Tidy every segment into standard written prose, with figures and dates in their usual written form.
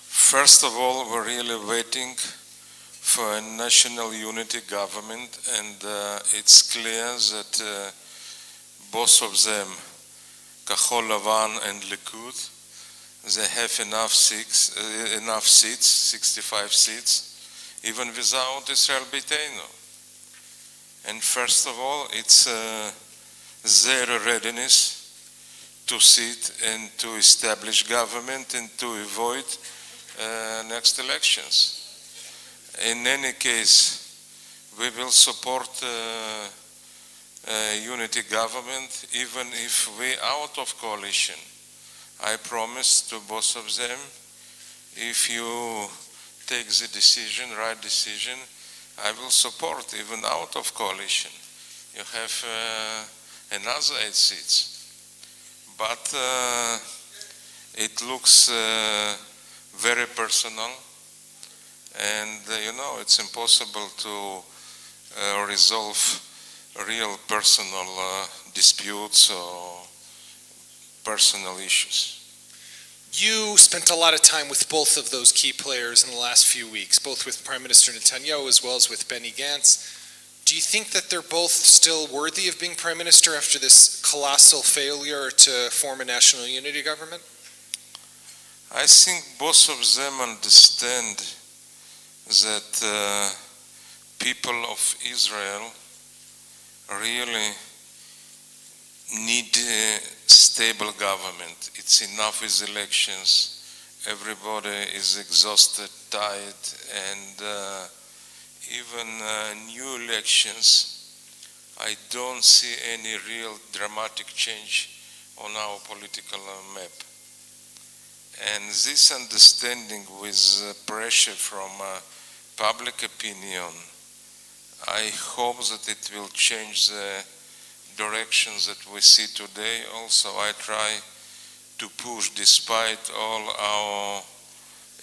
First of all, we're really waiting for a national unity government, and it's clear that both of them, Kahol Lavan and Likud, they have enough seats, 65 seats, even without Israel Beiteinu. And first of all, it's their readiness to sit and to establish government and to avoid next elections. In any case, we will support a unity government even if we out of coalition. I promise to both of them, if you take the decision, right decision, I will support even out of coalition. You have another 8 seats. But it looks very personal, and it's impossible to resolve real personal disputes or personal issues. You spent a lot of time with both of those key players in the last few weeks, both with Prime Minister Netanyahu as well as with Benny Gantz. Do you think that they're both still worthy of being Prime Minister after this colossal failure to form a national unity government? I think both of them understand that people of Israel really need a stable government. It's enough with elections. Everybody is exhausted, tired, and even new elections, I don't see any real dramatic change on our political map. And this understanding with pressure from public opinion, I hope that it will change the directions that we see today. Also, I try to push, despite all our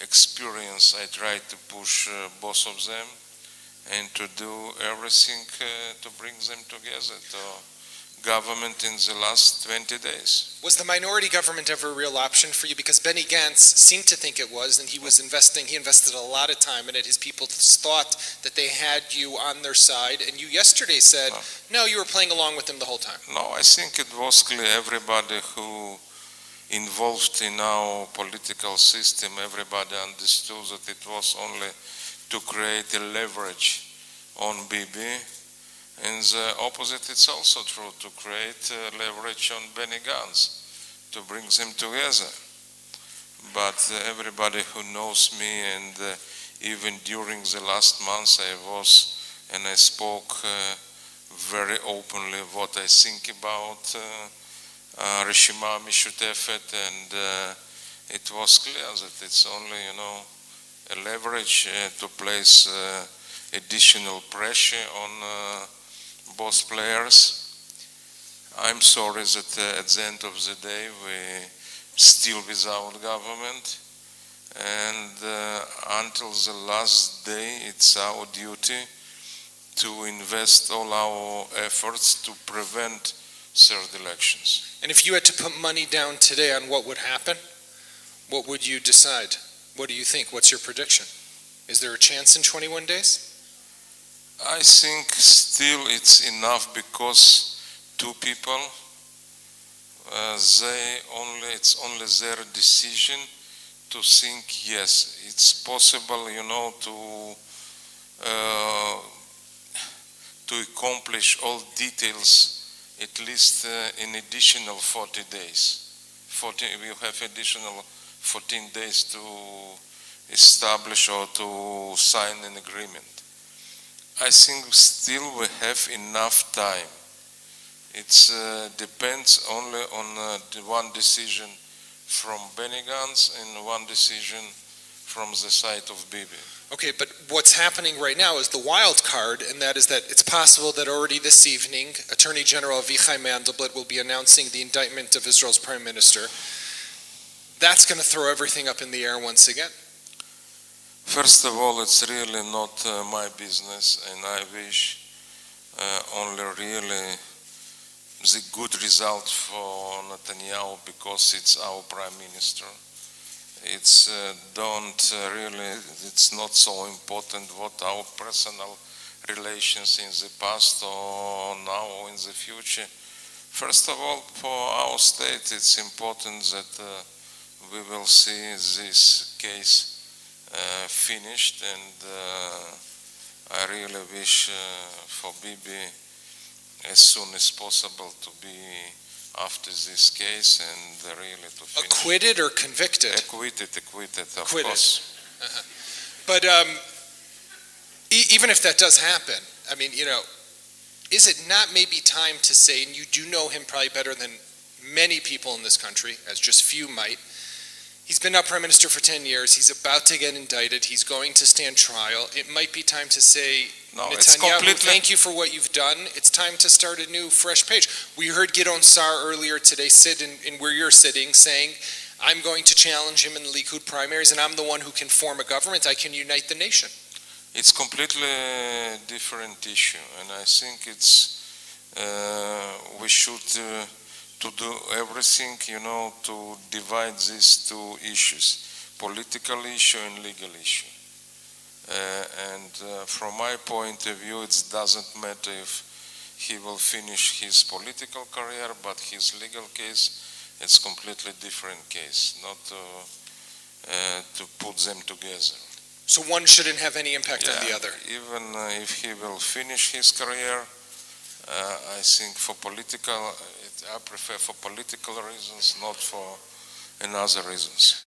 experience, I try to push both of them and to do everything to bring them together to government in the last 20 days. Was the minority government ever a real option for you? Because Benny Gantz seemed to think it was, and he invested a lot of time in it. His people thought that they had you on their side, and you yesterday said, no, you were playing along with them the whole time. No, I think it was clear. Everybody who involved in our political system, everybody understood that it was only to create a leverage on Bibi. And the opposite is also true, to create leverage on Benny Gantz, to bring them together. But everybody who knows me, and even during the last months I spoke very openly what I think about Reshima Mishutefet, and it was clear that it's only, a leverage to place additional pressure on both players. I'm sorry that at the end of the day we still without government, and until the last day it's our duty to invest all our efforts to prevent third elections. And if you had to put money down today on what would happen, what would you decide? What do you think? What's your prediction? Is there a chance in 21 days? I think still it's enough, because two people, it's only their decision to think, yes, it's possible, to accomplish all details at least in additional 40 days. We have additional 14 days to establish or to sign an agreement. I think still we have enough time. It depends only on the one decision from Benny Gantz and one decision from the side of Bibi. Okay, but what's happening right now is the wild card, and that is that it's possible that already this evening, Attorney General Avichai Mandelblit will be announcing the indictment of Israel's Prime Minister. That's going to throw everything up in the air once again. First of all, it's really not my business, and I wish only really the good result for Netanyahu because it's our prime minister. It's it's not so important what our personal relations in the past or now or in the future. First of all, for our state, it's important that we will see this case finished, and I really wish for Bibi as soon as possible to be after this case and really to finish. Acquitted or convicted? Acquitted, of Acquitted. course. But even if that does happen, I mean, is it not maybe time to say, and you do know him probably better than many people in this country, as just few might, he's been now prime minister for 10 years, he's about to get indicted, he's going to stand trial, it might be time to say, No, it's Netanyahu, completely. thank you for what you've done, it's time to start a new, fresh page. We heard Gideon Sa'ar earlier today sit in where you're sitting, saying, I'm going to challenge him in the Likud primaries, and I'm the one who can form a government, I can unite the nation. It's completely different issue, and I think we should to do everything, to divide these two issues: political issue and legal issue. And from my point of view, it doesn't matter if he will finish his political career, but his legal case, it's completely different case. Not to put them together. So one shouldn't have any impact on the other. Even if he will finish his career, I think I prefer for political reasons, not for another reasons.